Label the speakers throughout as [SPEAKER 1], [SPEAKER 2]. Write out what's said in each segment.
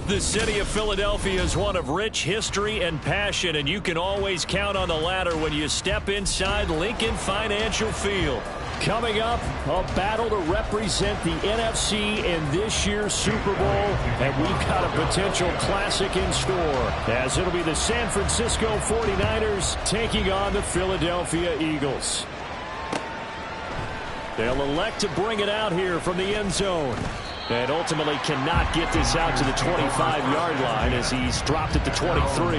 [SPEAKER 1] The city of Philadelphia is one of rich history and passion, and you can always count on the latter when you step inside Lincoln Financial Field. Coming up, a battle to represent the NFC in this year's Super Bowl, and we've got a potential classic in store, as it'll be the San Francisco 49ers taking on the Philadelphia Eagles. They'll elect to bring it out here from the end zone, and ultimately cannot get this out to the 25-yard line as he's dropped at the 23.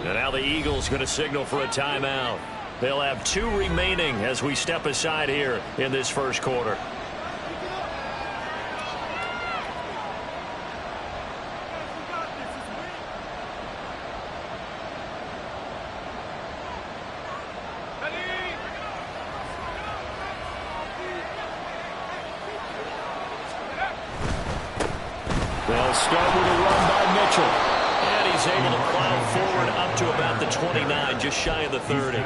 [SPEAKER 1] And now the Eagles going to signal for a timeout. They'll have 2 remaining as we step aside here in this first quarter. They'll start with a run by Mitchell. And he's able to plow forward up to about the 29, just shy of the 30.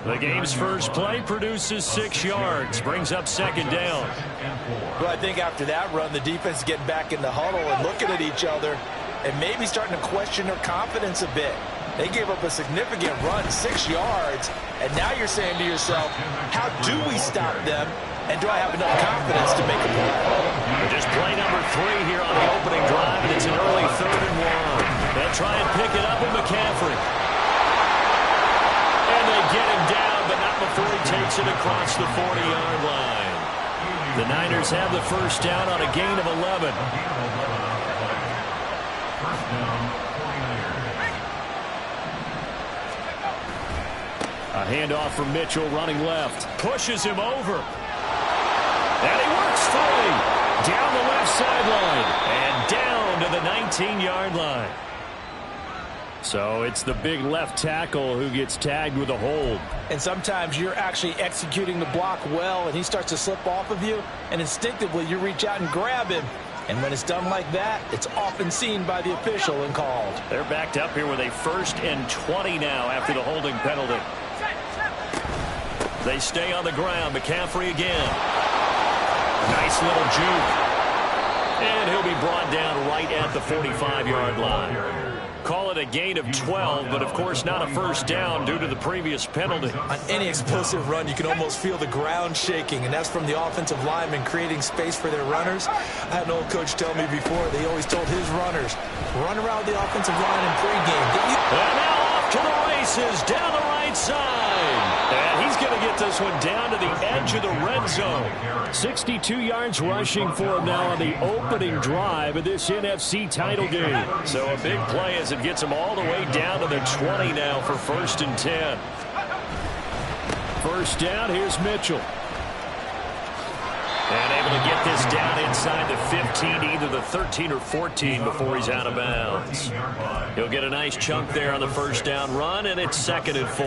[SPEAKER 1] The game's first play produces 6 yards, brings up second down.
[SPEAKER 2] Well, I think after that run, the defense is getting back in the huddle and looking at each other and maybe starting to question their confidence a bit. They gave up a significant run, 6 yards, and now you're saying to yourself, how do we stop them, and do I have enough confidence to make a play?
[SPEAKER 1] Just play number 3 here on the opening drive, and it's an early 3rd and 1. They'll try and pick it up with McCaffrey. And they get him down, but not before he takes it across the 40-yard line. The Niners have the first down on a gain of 11. A handoff from Mitchell running left. Pushes him over. And he works free. Down the left sideline. And down to the 19-yard line. So it's the big left tackle who gets tagged with a hold.
[SPEAKER 2] And sometimes you're actually executing the block well, and he starts to slip off of you, and instinctively you reach out and grab him. And when it's done like that, it's often seen by the official and called.
[SPEAKER 1] They're backed up here with a 1st and 20 now after the holding penalty. They stay on the ground. McCaffrey again. Nice little juke. And he'll be brought down right at the 45-yard line. Call it a gain of 12, but of course not a first down due to the previous penalty.
[SPEAKER 2] On any explosive run, you can almost feel the ground shaking, and that's from the offensive linemen creating space for their runners. I had an old coach tell me before, they always told his runners, run around the offensive line in pregame.
[SPEAKER 1] And now off to the races, down the right side. And he's going to get this one down to the edge of the red zone. 62 yards rushing for him now on the opening drive of this NFC title game. So a big play as it gets him all the way down to the 20 now for 1st and 10. First down, here's Mitchell. And able to get this down inside the 15, either the 13 or 14 before he's out of bounds. He'll get a nice chunk there on the first down run, and it's 2nd and 4.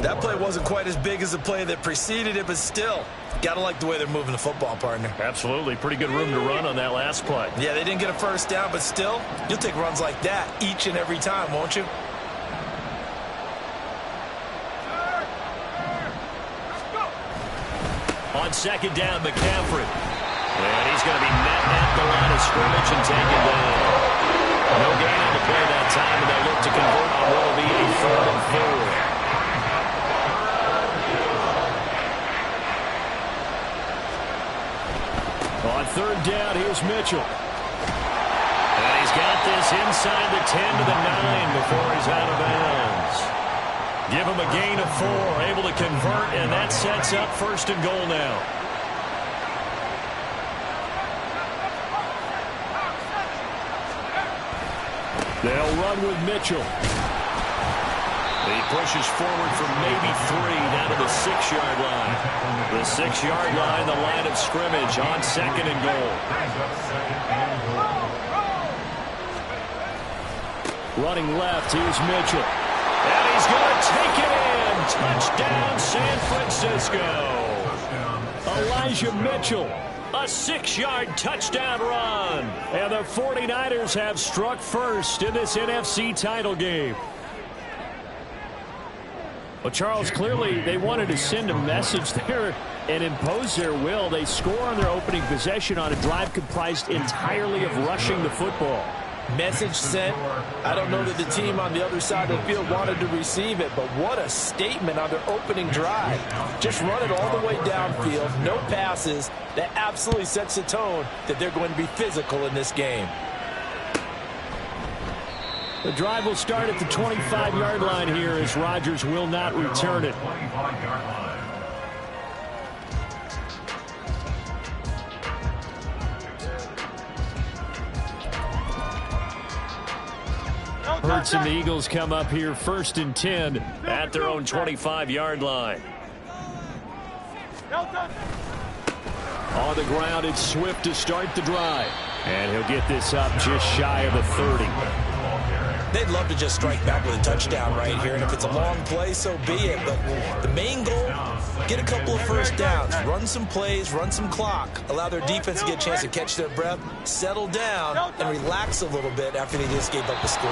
[SPEAKER 2] That play wasn't quite as big as the play that preceded it, but still, got to like the way they're moving the football, partner.
[SPEAKER 1] Absolutely. Pretty good room to run on that last play.
[SPEAKER 2] Yeah, they didn't get a first down, but still, you'll take runs like that each and every time, won't you?
[SPEAKER 1] On 2nd down, McCaffrey. And he's going to be met at the line of scrimmage and taken down. No gain on the play that time, and they'll look to convert on what will be a 3rd and 4. On 3rd down, here's Mitchell. And he's got this inside the 10 to the 9 before he's out of bounds. Give him a gain of 4, able to convert, and that sets up 1st and goal now. They'll run with Mitchell. He pushes forward for maybe 3 down to the 6-yard line. The 6-yard line, the line of scrimmage on 2nd and goal. Running left, here's Mitchell. And he's going to take it in. Touchdown, San Francisco. Elijah Mitchell. A 6-yard touchdown run. And the 49ers have struck first in this NFC title game. Well, Charles, clearly they wanted to send a message there and impose their will. They score on their opening possession on a drive comprised entirely of rushing the football.
[SPEAKER 2] Message sent. I don't know that the team on the other side of the field wanted to receive it, but what a statement on their opening drive. Just run it all the way downfield, no passes. That absolutely sets the tone that they're going to be physical in this game.
[SPEAKER 1] The drive will start at the 25-yard line here as Rodgers will not return it. Hurts and the Eagles come up here 1st and 10 at their own 25-yard line. On the ground, it's Swift to start the drive. And he'll get this up just shy of the 30.
[SPEAKER 2] They'd love to just strike back with a touchdown right here, and if it's a long play, so be it. But the main goal, get a couple of first downs, run some plays, run some clock, allow their defense to get a chance to catch their breath, settle down, and relax a little bit after they just gave up the score.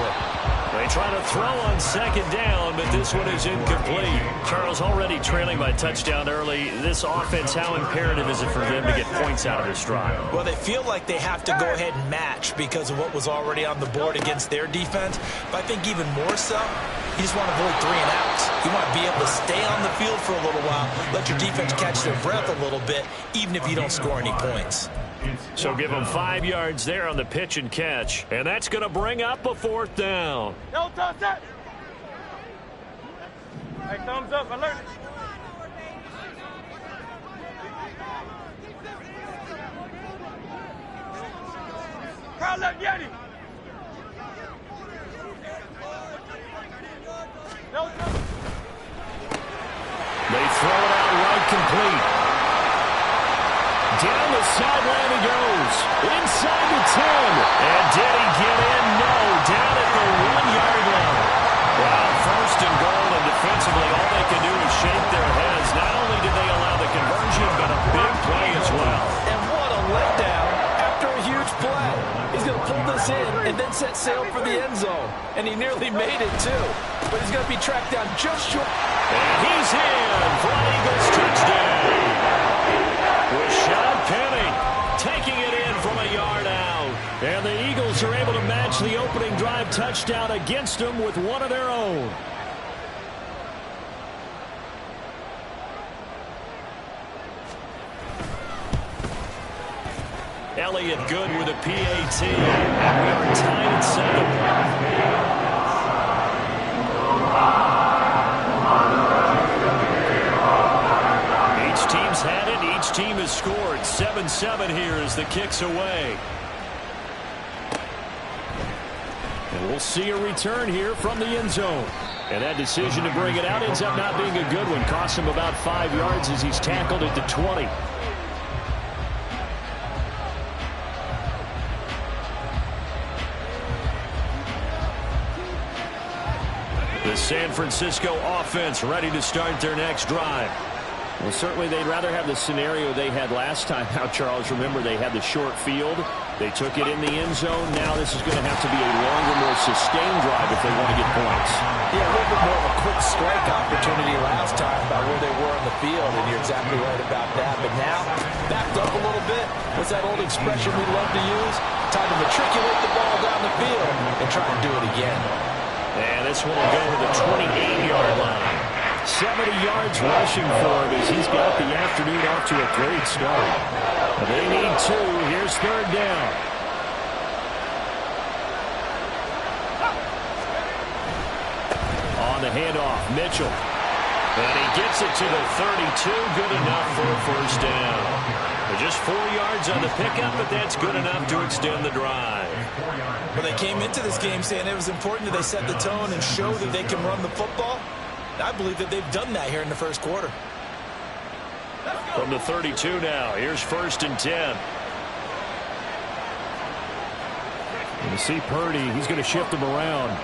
[SPEAKER 1] They try to throw on 2nd down, but this one is incomplete. Charles, already trailing by touchdown early. This offense, how imperative is it for them to get points out of this drive?
[SPEAKER 2] Well, they feel like they have to go ahead and match because of what was already on the board against their defense. But I think even more so, you just want to avoid 3 and outs. You want to be able to stay on the field for a little while, let your defense catch their breath a little bit, even if you don't score any points.
[SPEAKER 1] So give them 5 yards there on the pitch and catch. And that's going to bring up a 4th down.
[SPEAKER 3] No, touch that. Hey, thumbs up, alert. Crowd left Yeti. No touch.
[SPEAKER 1] They throw it out right complete. Down the sideline he goes. Inside the 10. And did he get in? No. Down at the 1-yard line. Wow, 1st and goal, and defensively all they can do is shake their heads. Not only did they allow the conversion, but a big play as well.
[SPEAKER 2] And what a letdown after a huge play. He's going to pull this in and then set sail for the end zone. And he nearly made it, too. But he's going to be tracked down just short.
[SPEAKER 1] And he's in for an Eagles touchdown. Rashad Penny taking it in from a yard out. And the Eagles are able to match the opening drive touchdown against them with one of their own. Elliott good with a PAT. And we are tied at 7. Team's had it. Each team has scored. 7-7 here as the kick's away. And we'll see a return here from the end zone. And that decision to bring it out ends up not being a good one. Costs him about 5 yards as he's tackled at the 20. The San Francisco offense ready to start their next drive. Well, certainly they'd rather have the scenario they had last time out, Charles. Remember, they had the short field. They took it in the end zone. Now this is going to have to be a longer, more sustained drive if they want to get points.
[SPEAKER 2] Yeah, a little bit more of a quick strike opportunity last time by where they were on the field, and you're exactly right about that. But now, backed up a little bit. What's that old expression we love to use? Time to matriculate the ball down the field and try and do it again.
[SPEAKER 1] And this one will go to the 28-yard line. 70 yards rushing for him as he's got the afternoon off to a great start. They need 2. Here's 3rd down. On the handoff, Mitchell. And he gets it to the 32. Good enough for a 1st down. Just 4 yards on the pickup, but that's good enough to extend the drive.
[SPEAKER 2] Well, they came into this game saying it was important that they set the tone and show that they can run the football. I believe that they've done that here in the 1st quarter.
[SPEAKER 1] From the 32 now, here's 1st and 10. You see Purdy, he's going to shift him around.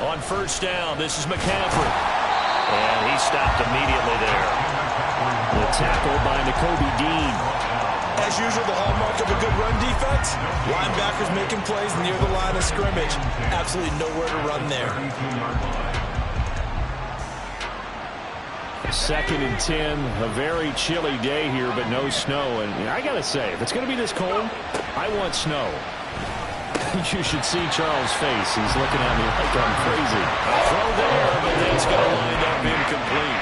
[SPEAKER 1] On first down, this is McCaffrey. And he stopped immediately there. The tackle by Nakobe Dean.
[SPEAKER 2] As usual, the hallmark of a good run defense, linebackers making plays near the line of scrimmage. Absolutely nowhere to run there.
[SPEAKER 1] 2nd and 10, a very chilly day here, but no snow. And I got to say, if it's going to be this cold, I want snow. You should see Charles' face. He's looking at me like I'm crazy. A throw there, but that's going to wind up incomplete.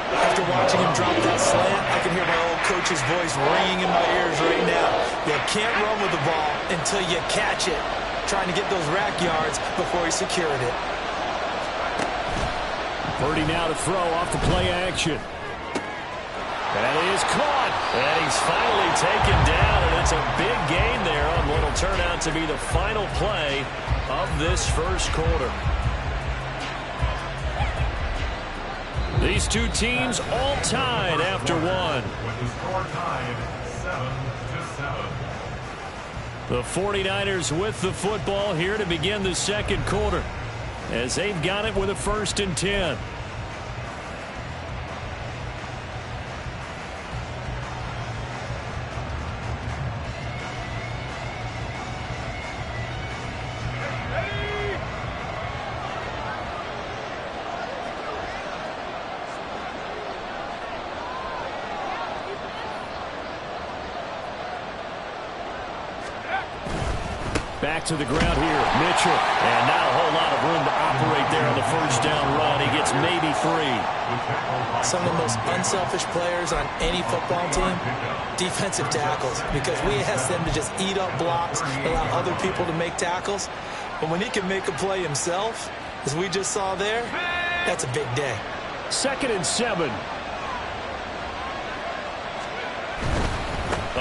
[SPEAKER 2] After watching him drop that slant, I can hear my old coach's voice ringing in my ears right now. You can't run with the ball until you catch it. Trying to get those rack yards before he secured it.
[SPEAKER 1] Purdy now to throw off the play action. That is caught. And he's finally taken down, and it's a big gain there on what will turn out to be the final play of this first quarter. These two teams all tied after one. The 49ers with the football here to begin the second quarter, as they've got it with a 1st and 10. Back to the ground here, Mitchell. And not a whole lot of room to operate there on the first down run. He gets maybe 3.
[SPEAKER 2] Some of the most unselfish players on any football team, defensive tackles, because we ask them to just eat up blocks, allow other people to make tackles. But when he can make a play himself, as we just saw there, that's a big day.
[SPEAKER 1] 2nd and 7.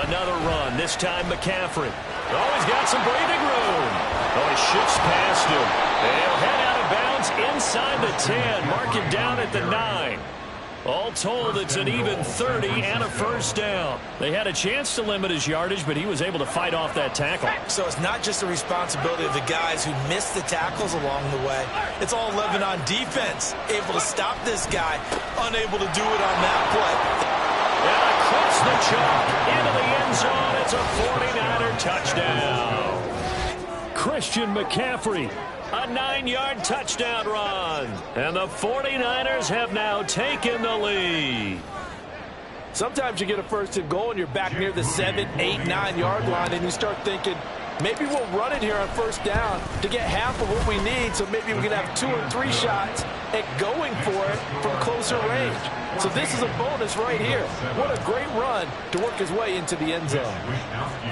[SPEAKER 1] Another run, this time McCaffrey. Oh, he's got some breathing room. Oh, he shifts past him. And he'll head out of bounds inside the 10. Mark him down at the 9. All told, it's an even 30 and a first down. They had a chance to limit his yardage, but he was able to fight off that tackle.
[SPEAKER 2] So it's not just the responsibility of the guys who missed the tackles along the way. It's all Lebanon defense, able to stop this guy, unable to do it on that play.
[SPEAKER 1] And across the chalk into the end zone. It's a 49er touchdown. Christian McCaffrey, a 9-yard touchdown run. And the 49ers have now taken the lead.
[SPEAKER 2] Sometimes you get a 1st and goal and you're back near the 7, 8, 9-yard line and you start thinking, maybe we'll run it here on first down to get half of what we need, so maybe we can have 2 or 3 shots at going for it from closer range. So this is a bonus right here. What a great run to work his way into the end zone.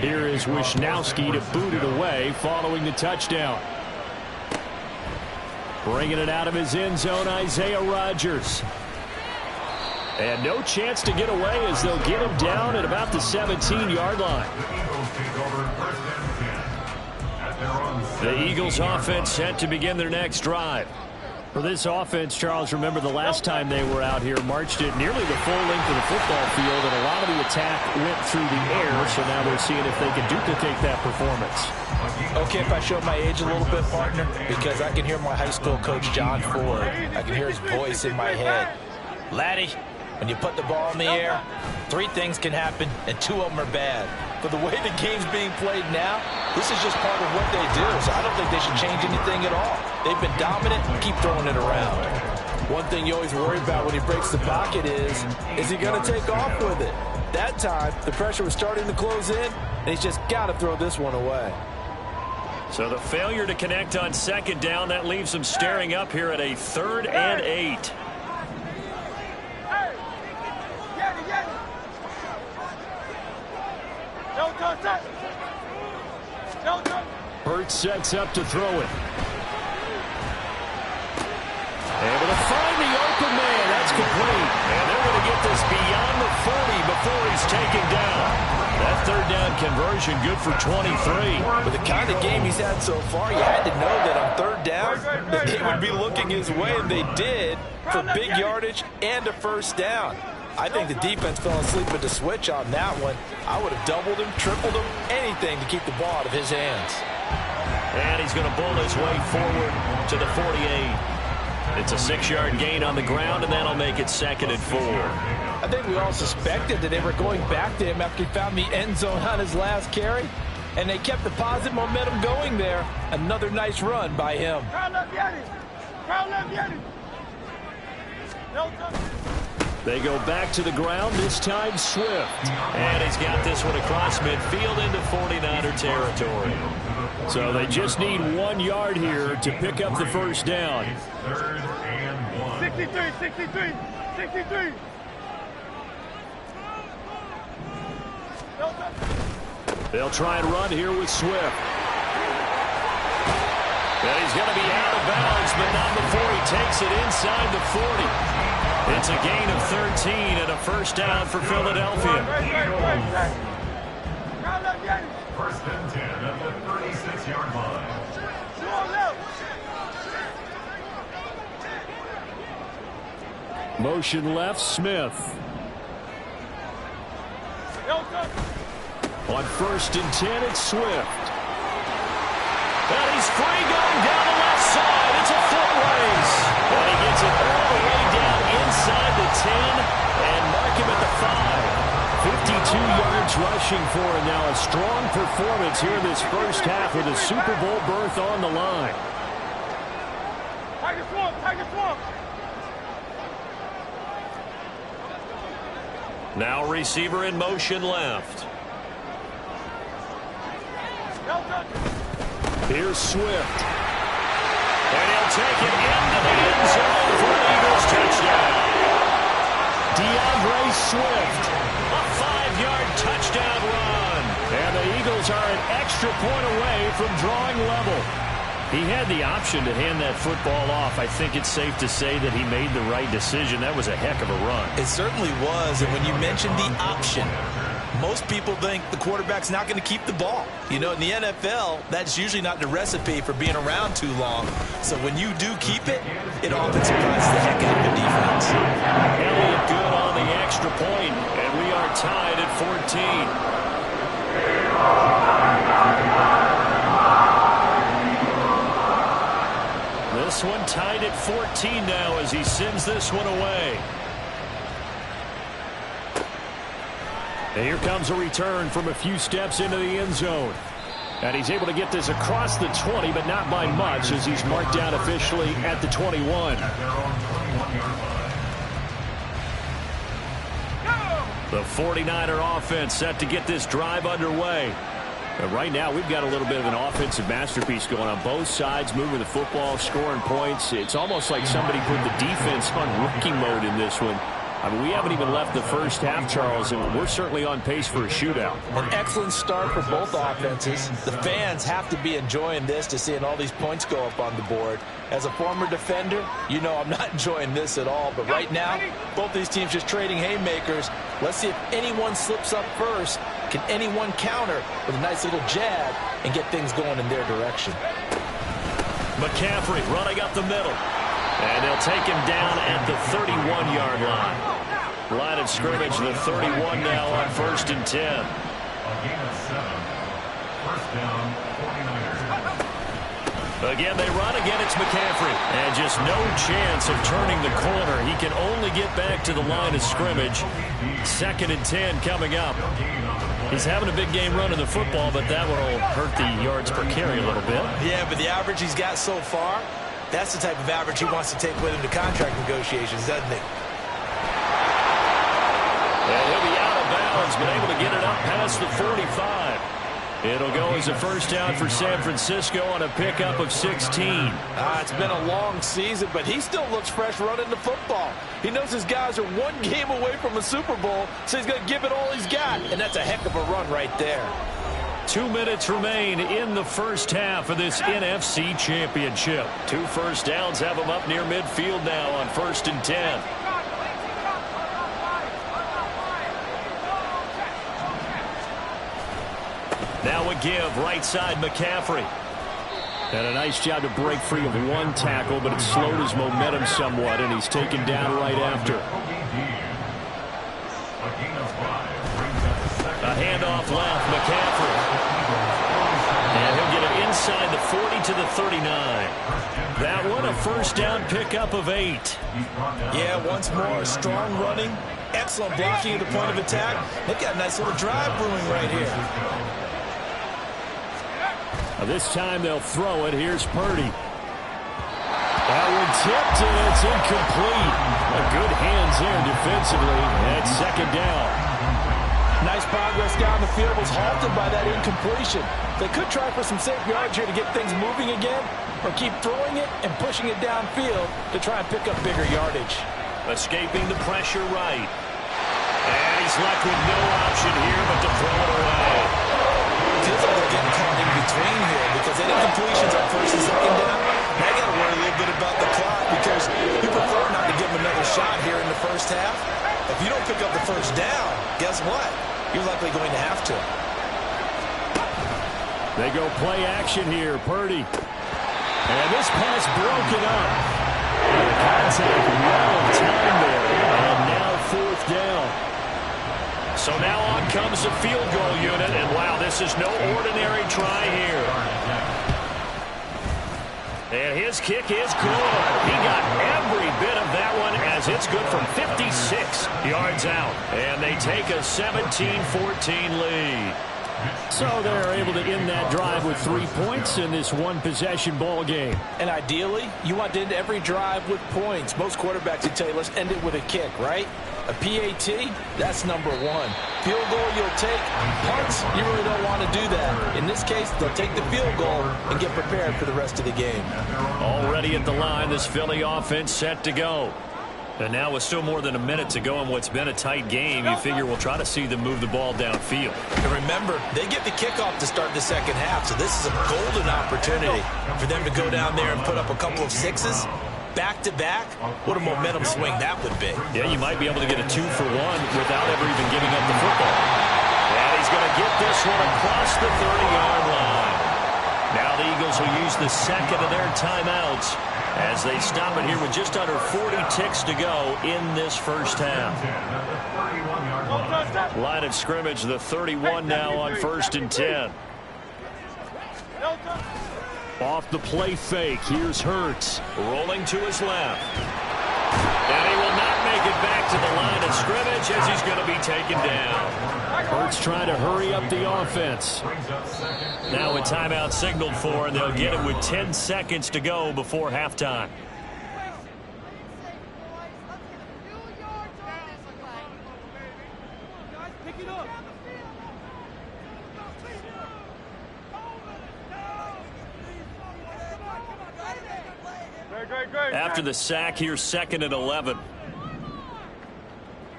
[SPEAKER 1] Here is Wisnowski to boot it away following the touchdown. Bringing it out of his end zone, Isaiah Rodgers. And no chance to get away as they'll get him down at about the 17-yard line. The Eagles offense set to begin their next drive. For this offense, Charles, remember the last time they were out here, marched it nearly the full length of the football field, and a lot of the attack went through the air, so now they're seeing if they can duplicate that performance.
[SPEAKER 2] Okay, if I show my age a little bit, partner, because I can hear my high school coach, John Ford. I can hear his voice in my head. Laddie, when you put the ball in the air, 3 things can happen, and 2 of them are bad. But the way the game's being played now, this is just part of what they do, so I don't think they should change anything at all. They've been dominant, keep throwing it around. One thing you always worry about when he breaks the pocket is he going to take off with it? That time, the pressure was starting to close in, and he's just got to throw this one away.
[SPEAKER 1] So the failure to connect on 2nd down, that leaves them staring up here at a 3rd and 8. Hurts sets up to throw it. Able to find the open man. That's complete. And they're going to get this beyond the 40 before he's taken down. That 3rd down conversion good for 23.
[SPEAKER 2] With the kind of game he's had so far, you had to know that on 3rd down, that they would be looking his way, and they did, for big yardage and a first down. I think the defense fell asleep at the switch on that one. I would have doubled him, tripled him, anything to keep the ball out of his hands.
[SPEAKER 1] And he's going to bull his way forward to the 48. It's a 6-yard gain on the ground, and that'll make it 2nd and 4.
[SPEAKER 2] I think we all suspected that they were going back to him after he found the end zone on his last carry, and they kept the positive momentum going there. Another nice run by him.
[SPEAKER 1] They go back to the ground, this time Swift. And he's got this one across midfield into 49er territory. So they just need 1 yard here to pick up the first down.
[SPEAKER 3] 63, 63, 63.
[SPEAKER 1] They'll try and run here with Swift. And he's going to be out of bounds, but not before he takes it inside the 40. It's a gain of 13 and a first down for Philadelphia.
[SPEAKER 4] First and 10 at the 36-yard line.
[SPEAKER 1] Motion left, Smith. On 1st and 10, it's Swift. And he's free going down the left side. It's a foot race. And he gets it all the way down inside the 10 and mark him at the 5. 52 yards rushing for him now. A strong performance here this first half with a Super Bowl berth on the line.
[SPEAKER 3] Tiger swamp, Tiger swamp.
[SPEAKER 1] Now receiver in motion left. Here's Swift. And he'll take it into the end zone for an Eagles touchdown. DeAndre Swift, a 5-yard touchdown run. And the Eagles are an extra point away from drawing level. He had the option to hand that football off. I think it's safe to say that he made the right decision. That was a heck of a run.
[SPEAKER 2] It certainly was, and when you mentioned the option, most people think the quarterback's not going to keep the ball. You know, in the NFL, that's usually not the recipe for being around too long. So when you do keep it, it often surprises the heck out of the defense.
[SPEAKER 1] Elliott good on the extra point, and we are tied at 14. This one tied at 14 now as he sends this one away. And here comes a return from a few steps into the end zone. And he's able to get this across the 20, but not by much as he's marked down officially at the 21. The 49er offense set to get this drive underway. But right now, we've got a little bit of an offensive masterpiece going on both sides, moving the football, scoring points. It's almost like somebody put the defense on rookie mode in this one. I mean, we haven't even left the first half, Charles, and we're certainly on pace for a shootout.
[SPEAKER 2] An excellent start for both offenses. The fans have to be enjoying this to seeing all these points go up on the board. As a former defender, you know I'm not enjoying this at all. But right now, both these teams just trading haymakers. Let's see if anyone slips up first. Can anyone counter with a nice little jab and get things going in their direction?
[SPEAKER 1] McCaffrey running up the middle. And they'll take him down at the 31-yard line. Line of scrimmage, the 31 now on 1st and 10.
[SPEAKER 4] A gain of 7. First down, 49ers.
[SPEAKER 1] Again, they run. Again, it's McCaffrey. And just no chance of turning the corner. He can only get back to the line of scrimmage. 2nd and 10 coming up. He's having a big game running the football, but that one will hurt the yards per carry a little bit.
[SPEAKER 2] Yeah, but the average he's got so far, that's the type of average he wants to take with him to contract negotiations, doesn't he?
[SPEAKER 1] And he'll be out of bounds, but able to get it up past the 45. It'll go as a first down for San Francisco on a pickup of 16.
[SPEAKER 2] It's been a long season, but he still looks fresh running the football. He knows his guys are one game away from a Super Bowl, so he's going to give it all he's got, and that's a heck of a run right there.
[SPEAKER 1] 2 minutes remain in the first half of this NFC Championship. 2 first downs have them up near midfield now on 1st and 10. Now a give, right side McCaffrey. And a nice job to break free of one tackle, but it slowed his momentum somewhat, and he's taken down right after. A handoff left, McCaffrey. And he'll get it inside the 40 to the 39. That one a first down pickup of 8.
[SPEAKER 2] Yeah, once more, strong running, excellent blocking at the point of attack. They've got a nice little drive brewing right here.
[SPEAKER 1] This time they'll throw it. Here's Purdy. That one tipped, and it's incomplete. Good hands there defensively. And second down.
[SPEAKER 2] Nice progress down the field, was halted by that incompletion. They could try for some safe yards here to get things moving again, or keep throwing it and pushing it downfield to try and pick up bigger yardage.
[SPEAKER 1] Escaping the pressure right. And he's left with no option here but to throw it away.
[SPEAKER 2] Feels like they're getting caught in between here because they did completions on first and second down. Now you got to worry a little bit about the clock because you prefer not to give them another shot here in the first half. If you don't pick up the first down, guess what? You're likely going to have to.
[SPEAKER 1] They go play action here. Purdy. And this pass broken up. Contact well timed there. And now fourth down. So now on comes the field goal unit. And wow, this is no ordinary try here. And his kick is good. He got every bit of that one as it's good from 56 yards out. And they take a 17-14 lead. So they're able to end that drive with 3 points in this one-possession ball game.
[SPEAKER 2] And ideally, you want to end every drive with points. Most quarterbacks would tell you, let's end it with a kick, right? A PAT, that's number one. Field goal you'll take. Punts, you really don't want to do that. In this case, they'll take the field goal and get prepared for the rest of the game.
[SPEAKER 1] Already at the line, this Philly offense set to go. And now with still more than a minute to go in what's been a tight game, you figure we'll try to see them move the ball downfield.
[SPEAKER 2] And remember, they get the kickoff to start the second half, so this is a golden opportunity for them to go down there and put up a couple of sixes. Back-to-back, what a momentum swing that would be.
[SPEAKER 1] Yeah, you might be able to get a 2-for-1 without ever even giving up the football. And he's going to get this one across the 30-yard line. Now the Eagles will use the second of their timeouts as they stop it here with just under 40 ticks to go in this first half. Line of scrimmage, the 31 now on 1st and 10. Off the play fake, here's Hurts. Rolling to his left. And he will not make it back to the line of scrimmage as he's going to be taken down. Hurts trying to hurry up the offense. Now a timeout signaled for, and they'll get it with 10 seconds to go before halftime. After the sack, here's 2nd and 11.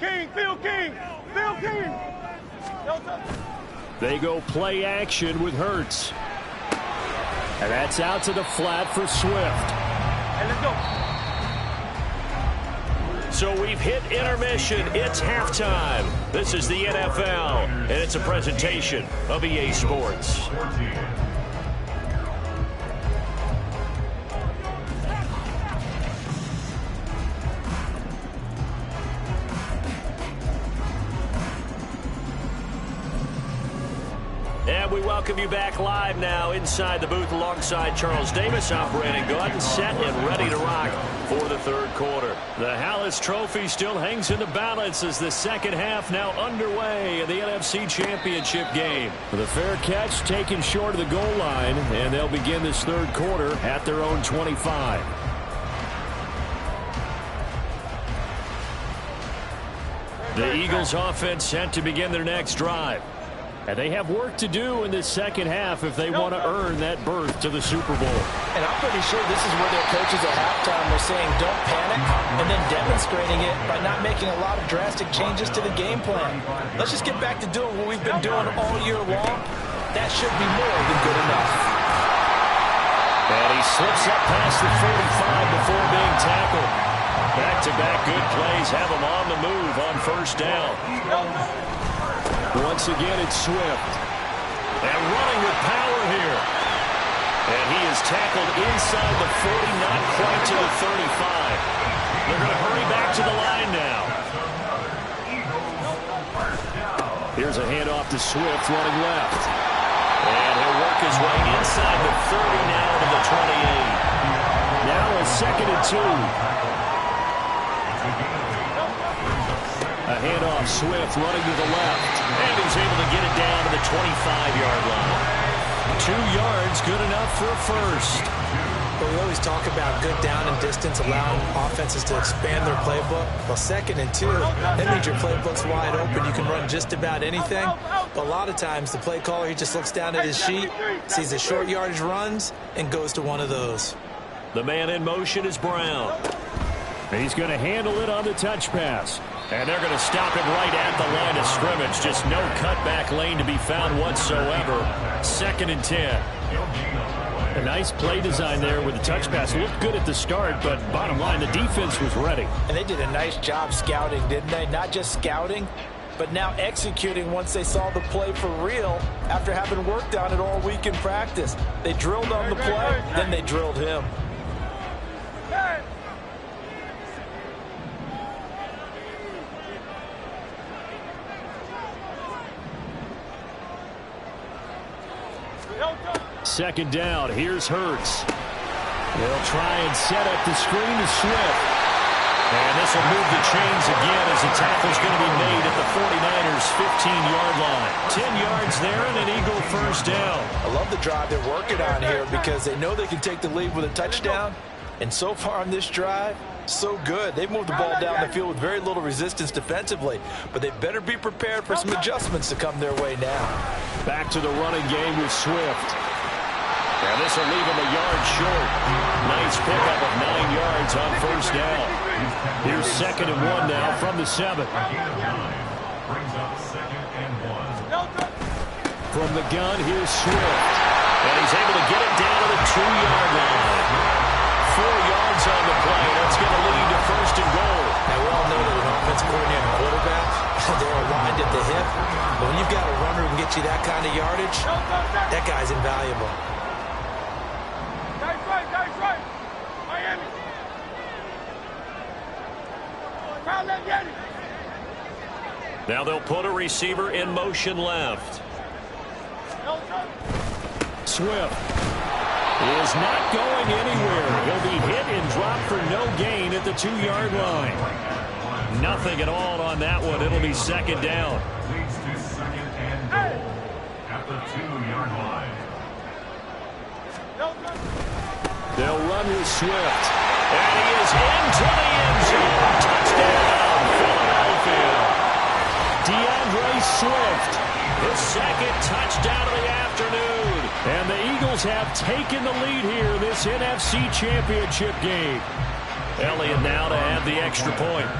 [SPEAKER 3] King, Phil King, Phil King.
[SPEAKER 1] They go play action with Hurts. And that's out to the flat for Swift.
[SPEAKER 3] And let's go.
[SPEAKER 1] So we've hit intermission. It's halftime. This is the NFL, and it's a presentation of EA Sports. And we welcome you back live now inside the booth alongside Charles Davis. I'm Brandon Gaudin, set and ready to rock for the third quarter. The Hallis Trophy still hangs in the balance as the second half now underway in the NFC Championship game. The fair catch taken short of the goal line, and they'll begin this third quarter at their own 25. The Eagles offense set to begin their next drive. And they have work to do in this second half if they want to earn that berth to the Super Bowl.
[SPEAKER 2] And I'm pretty sure this is where their coaches at halftime were saying don't panic, and then demonstrating it by not making a lot of drastic changes to the game plan. Let's just get back to doing what we've been doing all year long. That should be more than good enough.
[SPEAKER 1] And he slips up past the 45 before being tackled. Back-to-back good plays have him on the move on first down. Once again, it's Swift. And running with power here. And he is tackled inside the 40, not quite to the 35. They're going to hurry back to the line now. Here's a handoff to Swift running left. And he'll work his way inside the 30 now to the 28. Now a 2nd and 2. A handoff, Swift running to the left. And he's able to get it down to the 25-yard line. 2 yards, good enough for a first.
[SPEAKER 2] Well, we always talk about good down and distance, allowing offenses to expand their playbook. Well, 2nd and 2, that means your playbook's wide open. You can run just about anything. But a lot of times, the play caller, he just looks down at his sheet, sees the short yardage runs, and goes to one of those.
[SPEAKER 1] The man in motion is Brown. He's going to handle it on the touch pass. And they're going to stop him right at the line of scrimmage. Just no cutback lane to be found whatsoever. 2nd and 10. A nice play design there with the touch pass. Looked good at the start, but bottom line, the defense was ready.
[SPEAKER 2] And they did a nice job scouting, didn't they? Not just scouting, but now executing once they saw the play for real after having worked on it all week in practice. They drilled on the play, then they drilled him.
[SPEAKER 1] Second down, here's Hurts. They'll try and set up the screen to Swift. And this will move the chains again as the tackle's going to be made at the 49ers' 15-yard line. 10 yards there and an Eagle first down.
[SPEAKER 2] I love the drive they're working on here because they know they can take the lead with a touchdown. And so far on this drive, so good. They've moved the ball down the field with very little resistance defensively, but they better be prepared for some adjustments to come their way now.
[SPEAKER 1] Back to the running game with Swift. And this will leave him a yard short. Nice pickup of 9 yards on first down. Here's 2nd and 1 now from the 7.
[SPEAKER 4] Brings up 2nd and 1.
[SPEAKER 1] From the gun, here's Swift. And he's able to get it down to the 2-yard line. 4 yards on the play. That's going to lead to 1st and goal.
[SPEAKER 2] Now, we all know that an offensive coordinator and quarterback, they're aligned at the hip. But when you've got a runner who can get you that kind of yardage, that guy's invaluable.
[SPEAKER 3] That's right. Miami. Crowd, let's get it.
[SPEAKER 1] Now they'll put a receiver in motion left. Swift is not going anywhere. He'll be hit and dropped for no gain at the 2-yard line. Nothing at all on that one. It'll be 2nd down.
[SPEAKER 4] Leads to 2nd and goal at the 2-yard line.
[SPEAKER 1] They'll run with Swift. And he is into the end zone. Touchdown, Philadelphia. DeAndre Swift, his 2nd touchdown of the afternoon. And the Eagles have taken the lead here in this NFC Championship game. Elliott now to add the extra point.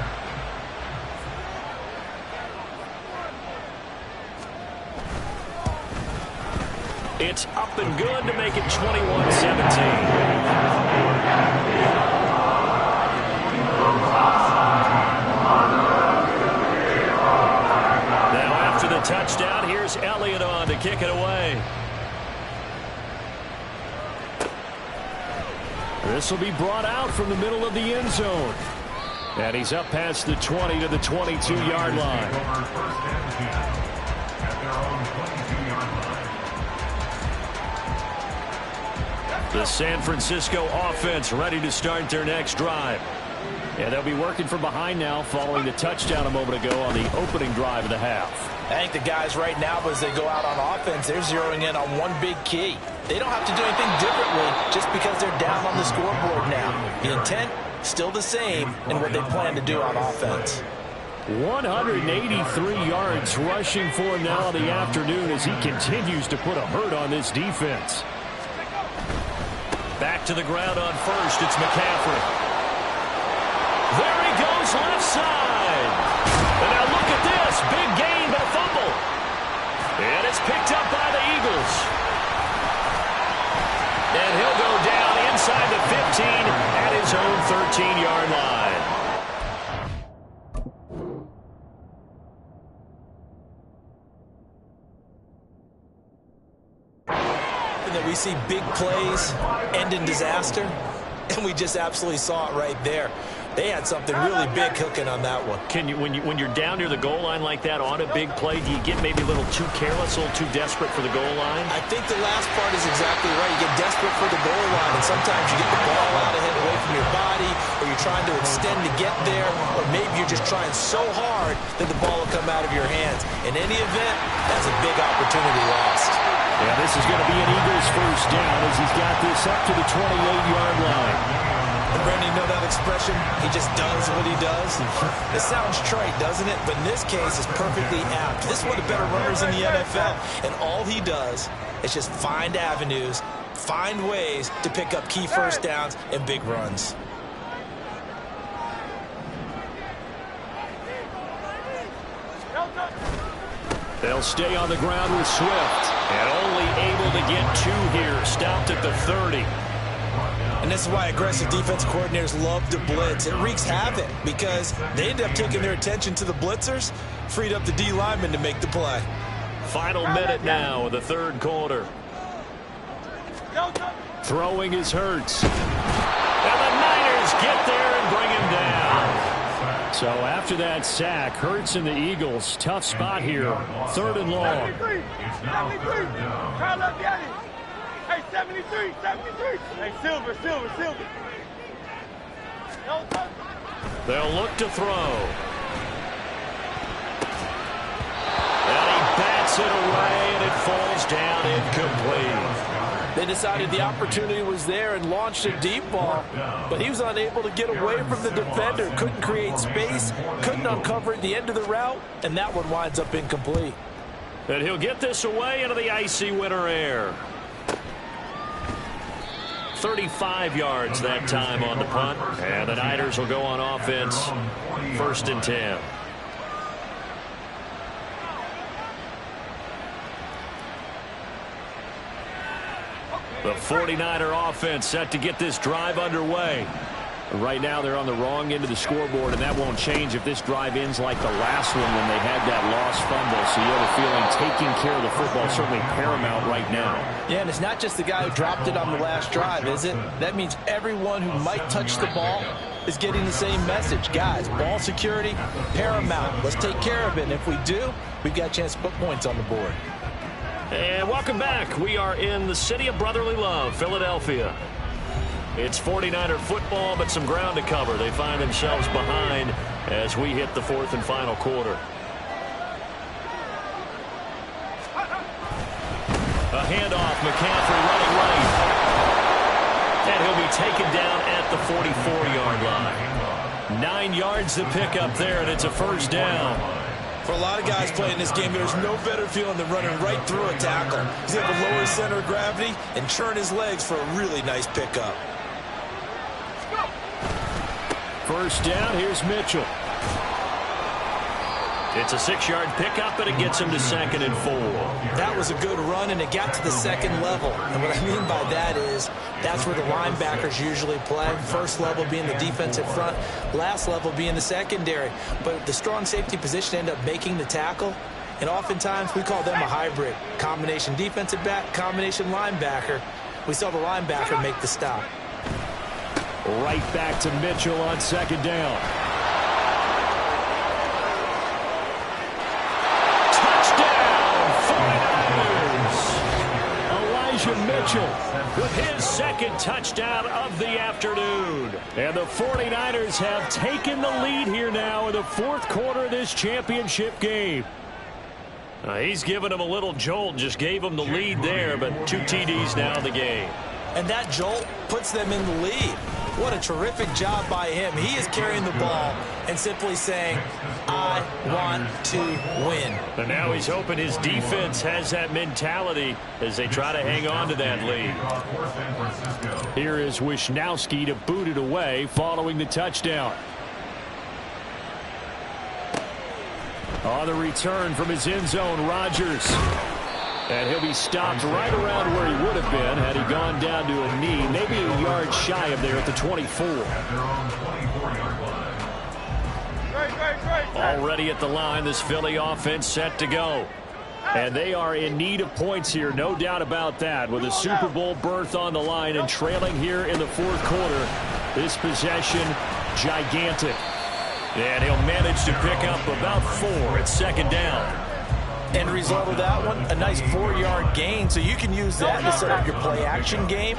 [SPEAKER 1] It's up and good to make it 21-17. The touchdown. Here's Elliott on to kick it away. This will be brought out from the middle of the end zone. And he's up past the 20 to the 22-yard line. The San Francisco offense ready to start their next drive. And they'll be working from behind now following the touchdown a moment ago on the opening drive of the half.
[SPEAKER 2] I think the guys right now, as they go out on offense, they're zeroing in on one big key. They don't have to do anything differently just because they're down on the scoreboard now. The intent, still the same in what they plan to do on offense.
[SPEAKER 1] 183 yards rushing for him now in the afternoon as he continues to put a hurt on this defense. Back to the ground on first, it's McCaffrey. There he goes left side. And now look at this. Big gain, but a fumble. And it's picked up by the Eagles. And he'll go down inside the 15 at his own 13-yard line.
[SPEAKER 2] And that we see big plays end in disaster. And we just absolutely saw it right there. They had something really big cooking on that one.
[SPEAKER 1] Can you, when you're down near the goal line like that on a big play, do you get maybe a little too careless, a little too desperate for the goal line?
[SPEAKER 2] I think the last part is exactly right. You get desperate for the goal line, and sometimes you get the ball out ahead away from your body, or you're trying to extend to get there, or maybe you're just trying so hard that the ball will come out of your hands. In any event, that's a big opportunity lost.
[SPEAKER 1] Yeah, this is going to be an Eagles first down as he's got this up to the 28-yard line.
[SPEAKER 2] And Brandon, you know that expression? He just does what he does. It sounds trite, doesn't it? But in this case, it's perfectly apt. This is one of the better runners in the NFL. And all he does is just find avenues, find ways to pick up key first downs and big runs.
[SPEAKER 1] They'll stay on the ground with Swift. And only able to get 2 here. Stopped at the 30.
[SPEAKER 2] And this is why aggressive defense coordinators love to blitz. It wreaks havoc because they end up taking their attention to the blitzers, freed up the D lineman to make the play.
[SPEAKER 1] Final minute now of the third quarter. Throwing is Hurts. And the Niners get there and bring him down. So after that sack, Hurts and the Eagles, tough spot here. 3rd and long.
[SPEAKER 3] 73. Carl up, get it. Hey, 73. Hey, Silver.
[SPEAKER 1] They'll look to throw. And he bats it away, and it falls down incomplete.
[SPEAKER 2] They decided the opportunity was there and launched a deep ball, but he was unable to get away from the defender, couldn't create space, couldn't uncover at the end of the route, and that one winds up incomplete.
[SPEAKER 1] And he'll get this away into the icy winter air. 35 yards that time on the punt, and the Niners will go on offense, 1st and 10. The 49er offense set to get this drive underway. Right now they're on the wrong end of the scoreboard, and that won't change if this drive ends like the last one when they had that lost fumble. So you have a feeling taking care of the football is certainly paramount right now.
[SPEAKER 2] Yeah, and it's not just the guy who dropped it on the last drive, is it? That means everyone who might touch the ball is getting the same message. Guys, ball security, paramount. Let's take care of it, and if we do, we've got a chance to put points on the board.
[SPEAKER 1] And welcome back. We are in the city of brotherly love, Philadelphia. It's 49er football, but some ground to cover. They find themselves behind as we hit the 4th and final quarter. A handoff, McCaffrey running right. And he'll be taken down at the 44-yard line. 9 yards to pick up there, and it's a first down.
[SPEAKER 2] For a lot of guys playing this game, there's no better feeling than running right through a tackle. He's able to lower his center of gravity and churn his legs for a really nice pickup.
[SPEAKER 1] First down, here's Mitchell. It's a 6-yard pickup, and it gets him to 2nd and 4.
[SPEAKER 2] That was a good run, and it got to the 2nd level. And what I mean by that is that's where the linebackers usually play. First level being the defensive front, last level being the secondary. But the strong safety position ended up making the tackle, and oftentimes we call them a hybrid. Combination defensive back, combination linebacker. We saw the linebacker make the stop.
[SPEAKER 1] Right back to Mitchell on 2nd down. Mitchell with his 2nd touchdown of the afternoon. And the 49ers have taken the lead here now in the 4th quarter of this championship game. He's given them a little jolt, just gave them the lead there, but 2 TDs now in the game.
[SPEAKER 2] And that jolt puts them in the lead. What a terrific job by him. He is carrying the ball and simply saying, I want to win.
[SPEAKER 1] And now he's hoping his defense has that mentality as they try to hang on to that lead. Here is Wisnowski to boot it away following the touchdown. On the return from his end zone, Rodgers. And he'll be stopped right around where he would have been had he gone down to a knee, maybe a yard shy of there at the 24. Already at the line, this Philly offense set to go. And they are in need of points here, no doubt about that. With a Super Bowl berth on the line and trailing here in the 4th quarter, this possession gigantic. And he'll manage to pick up about 4 at second down.
[SPEAKER 2] End result of that one, a nice 4-yard gain. So you can use that to set up your play-action game,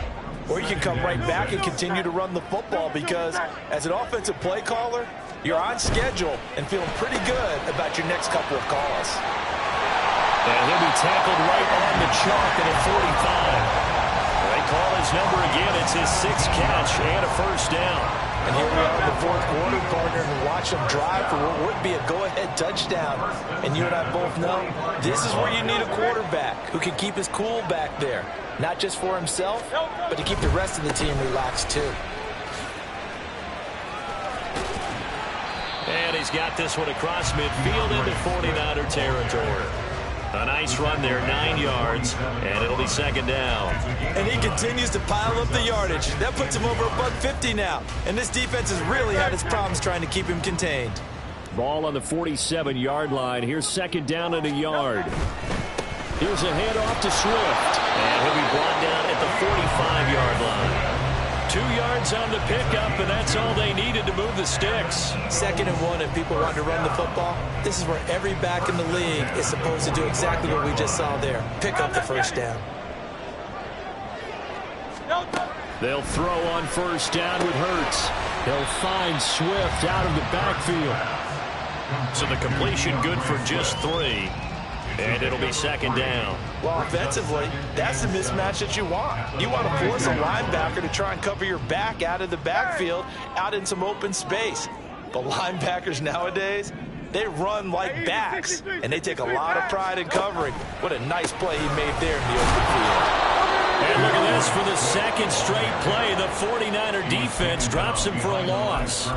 [SPEAKER 2] or you can come right back and continue to run the football, because as an offensive play caller, you're on schedule and feeling pretty good about your next couple of calls.
[SPEAKER 1] And he'll be tackled right on the chalk at a 45. They call his number again. It's his 6th catch and a first down.
[SPEAKER 2] And here we are in the 4th quarter, partner, and watch them drive for what would be a go-ahead touchdown. And you and I both know this is where you need a quarterback who can keep his cool back there. Not just for himself, but to keep the rest of the team relaxed too.
[SPEAKER 1] And he's got this one across midfield into 49er territory. A nice run there, 9 yards, and it'll be second down.
[SPEAKER 2] And he continues to pile up the yardage. That puts him over $150 now. And this defense has really had its problems trying to keep him contained.
[SPEAKER 1] Ball on the 47-yard line. Here's second down and a yard. Here's a handoff to Swift. And he'll be brought down at the 45-yard line. 2 yards on the pickup, and that's all they needed to move the sticks.
[SPEAKER 2] 2nd and 1, and people want to run the football. This is where every back in the league is supposed to do exactly what we just saw there. Pick up the first down.
[SPEAKER 1] They'll throw on first down with Hurts. He'll find Swift out of the backfield. So the completion good for just 3. And it'll be second down.
[SPEAKER 2] Well, offensively, that's the mismatch that you want. You want to force a linebacker to try and cover your back out of the backfield, out in some open space. But linebackers nowadays, they run like backs, and they take a lot of pride in covering. What a nice play he made there in the open field.
[SPEAKER 1] And look at this, for the 2nd straight play, the 49er defense drops him for a loss.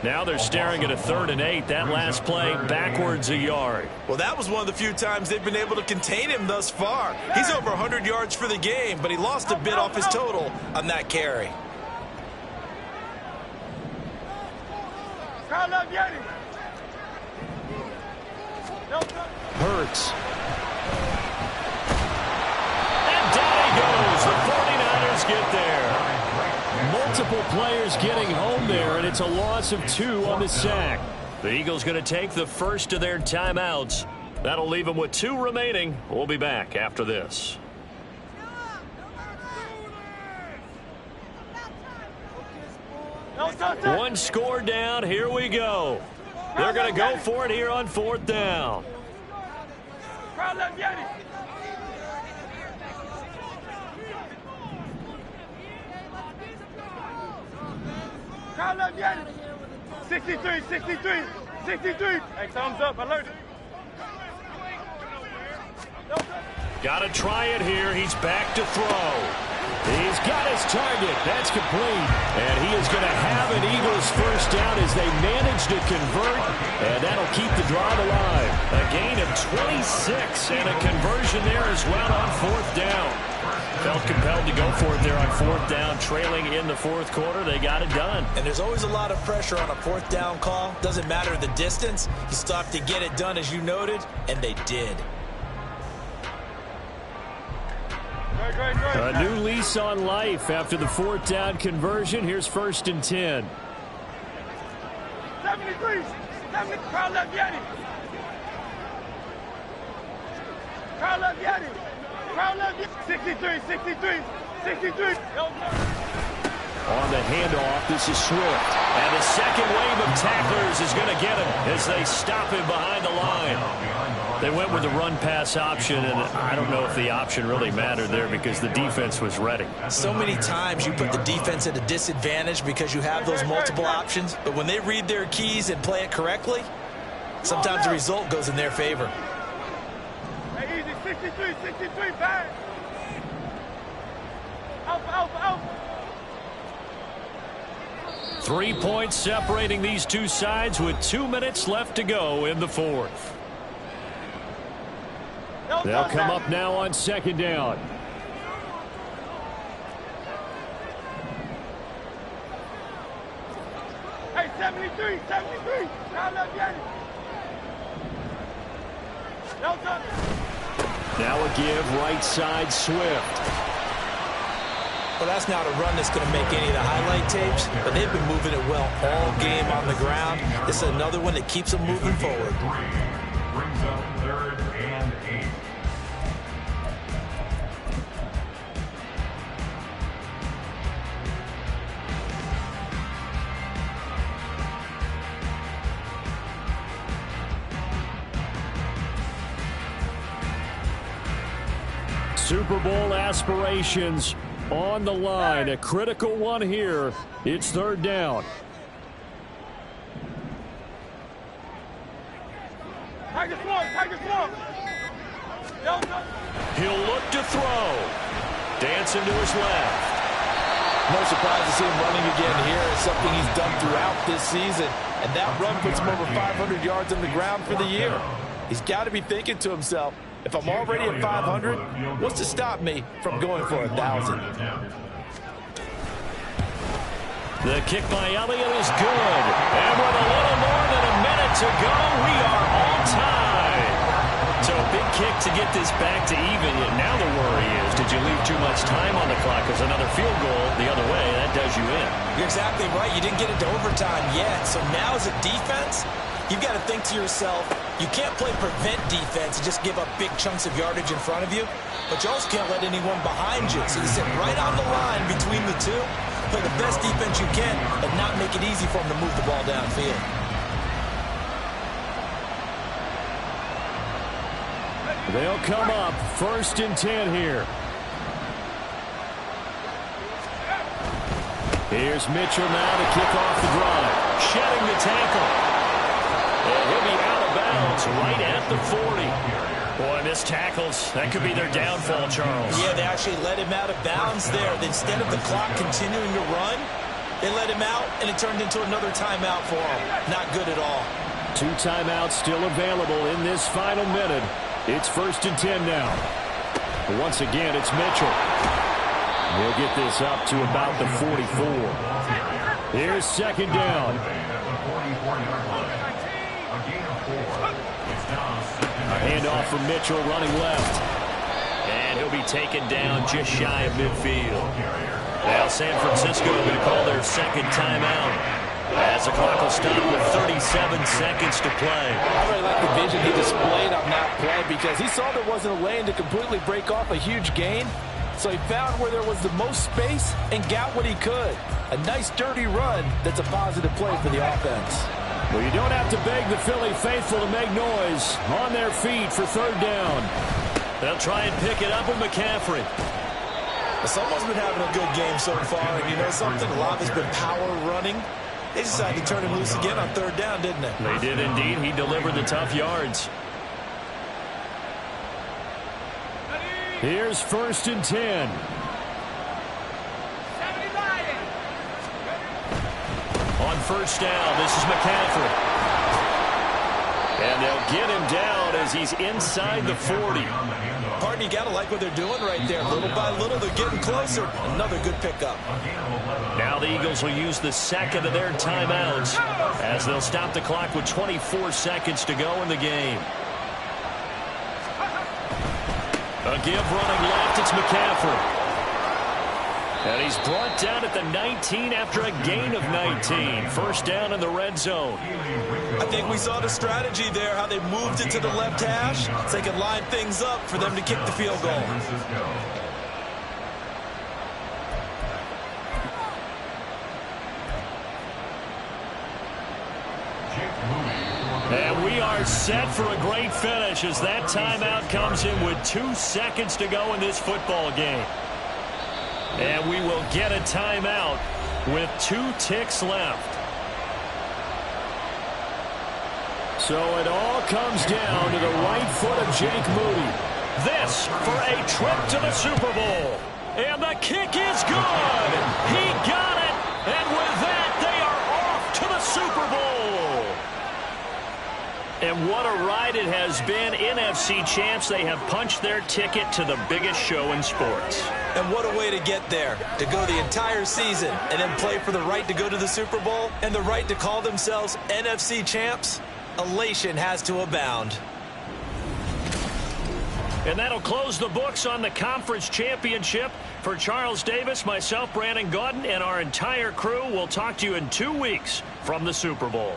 [SPEAKER 1] Now they're staring at a 3rd and 8. That last play, backwards a yard.
[SPEAKER 2] Well, that was one of the few times they've been able to contain him thus far. He's over 100 yards for the game, but he lost a bit off his total on that carry.
[SPEAKER 1] Hurts. And down he goes. The 49ers get there. Multiple players getting home there, and it's a loss of 2 on the sack. The Eagles going to take the first of their timeouts. That'll leave them with 2 remaining. We'll be back after this. One score down. Here we go. They're going to go for it here on 4th down.
[SPEAKER 3] Crowd left, Yanni. 63, 63, 63. Hey, thumbs up, alert.
[SPEAKER 1] Got to try it here. He's back to throw. He's got his target. That's complete. And he is going to have an Eagles first down as they manage to convert. And that'll keep the drive alive. A gain of 26 and a conversion there as well on 4th down. Felt compelled to go for it there on 4th down, trailing in the 4th quarter. They got it done.
[SPEAKER 2] And there's always a lot of pressure on a 4th down call. Doesn't matter the distance. You still have to get it done, as you noted, and they did.
[SPEAKER 1] A new lease on life after the 4th down conversion. Here's 1st and 10.
[SPEAKER 3] 73, 70, crowd left, Yanni. Crowd left, Yanni. Crowd left, 63, 63, 63.
[SPEAKER 1] On the handoff, this is Swift. And the second wave of tacklers is going to get him as they stop him behind the line. They went with the run-pass option, and I don't know if the option really mattered there because the defense was ready.
[SPEAKER 2] So many times you put the defense at a disadvantage because you have those multiple options, but when they read their keys and play it correctly, sometimes the result goes in their favor.
[SPEAKER 3] Hey, easy, 63, 63, back. Alpha, alpha, alpha.
[SPEAKER 1] 3 points separating these two sides with 2 minutes left to go in the 4th. They'll come up now on 2nd down.
[SPEAKER 3] Hey, 73, 73. Now left, Yanni.
[SPEAKER 1] Now a give right side Swift.
[SPEAKER 2] Well, that's not a run that's going to make any of the highlight tapes, but they've been moving it well all game on the ground. This is another one that keeps them moving forward.
[SPEAKER 4] Brings up 3rd and 8.
[SPEAKER 1] Super Bowl aspirations on the line. A critical one here. It's 3rd down. He'll look to throw. Dancing to his left.
[SPEAKER 2] No surprise to see him running again here. It's something he's done throughout this season. And that run puts him over 500 yards on the ground for the year. He's got to be thinking to himself, if I'm already at 500, what's to stop me from going for 1,000?
[SPEAKER 1] The kick by Elliott is good. And with a little more than a minute to go, we are all tied. So a big kick to get this back to even. Now the worry is, did you leave too much time on the clock? Because another field goal the other way, that does you in.
[SPEAKER 2] You're exactly right. You didn't get into overtime yet. So now as a defense, you've got to think to yourself, you can't play prevent defense and just give up big chunks of yardage in front of you, but you also can't let anyone behind you. So you sit right on the line between the two, play the best defense you can, but not make it easy for them to move the ball downfield.
[SPEAKER 1] They'll come up 1st and 10 here. Here's Mitchell now to kick off the drive. Shedding the tackle. And he'll be out of bounds right at the 40. Boy, missed tackles. That could be their downfall, Charles.
[SPEAKER 2] Yeah, they actually let him out of bounds there. Instead of the clock continuing to run, they let him out, and it turned into another timeout for him. Not good at all.
[SPEAKER 1] 2 timeouts still available in this final minute. It's 1st and 10 now. Once again, it's Mitchell. He'll get this up to about the 44. Here's 2nd down. A handoff from Mitchell running left. And he'll be taken down just shy of midfield. Now San Francisco going to call their 2nd timeout, as the clock will stop with 37 seconds to play.
[SPEAKER 2] I really like the vision he displayed on that play because he saw there wasn't a lane to completely break off a huge gain. So he found where there was the most space and got what he could. A nice dirty run that's a positive play for the offense.
[SPEAKER 1] Well, you don't have to beg the Philly faithful to make noise. On their feet for 3rd down. They'll try and pick it up with McCaffrey.
[SPEAKER 2] Someone's been having a good game so far, and you know something? A lot of it's been power running. They decided to turn him loose again on 3rd down, didn't they?
[SPEAKER 1] They did indeed. He delivered the tough yards. Here's 1st and 10. On 1st down, this is McCaffrey. And they'll get him down as he's inside the 40.
[SPEAKER 2] Pardon, you got to like what they're doing right there. Little by little, they're getting closer. Another good pickup.
[SPEAKER 1] Now the Eagles will use the 2nd of their timeouts as they'll stop the clock with 24 seconds to go in the game. A give running left, it's McCaffrey. And he's brought down at the 19 after a gain of 19. 1st down in the red zone.
[SPEAKER 2] I think we saw the strategy there, how they moved it to the left hash so they could line things up for them to kick the field goal.
[SPEAKER 1] And we are set for a great finish as that timeout comes in with 2 seconds to go in this football game. And we will get a timeout with 2 ticks left. So it all comes down to the right foot of Jake Moody. This for a trip to the Super Bowl. And the kick is good. He got it. And with that, they are off to the Super Bowl. And what a ride it has been. NFC champs, they have punched their ticket to the biggest show in sports.
[SPEAKER 2] And what a way to get there, to go the entire season and then play for the right to go to the Super Bowl and the right to call themselves NFC champs. Elation has to abound.
[SPEAKER 1] And that'll close the books on the conference championship. For Charles Davis, myself, Brandon Gaudin, and our entire crew, we'll talk to you in 2 weeks from the Super Bowl.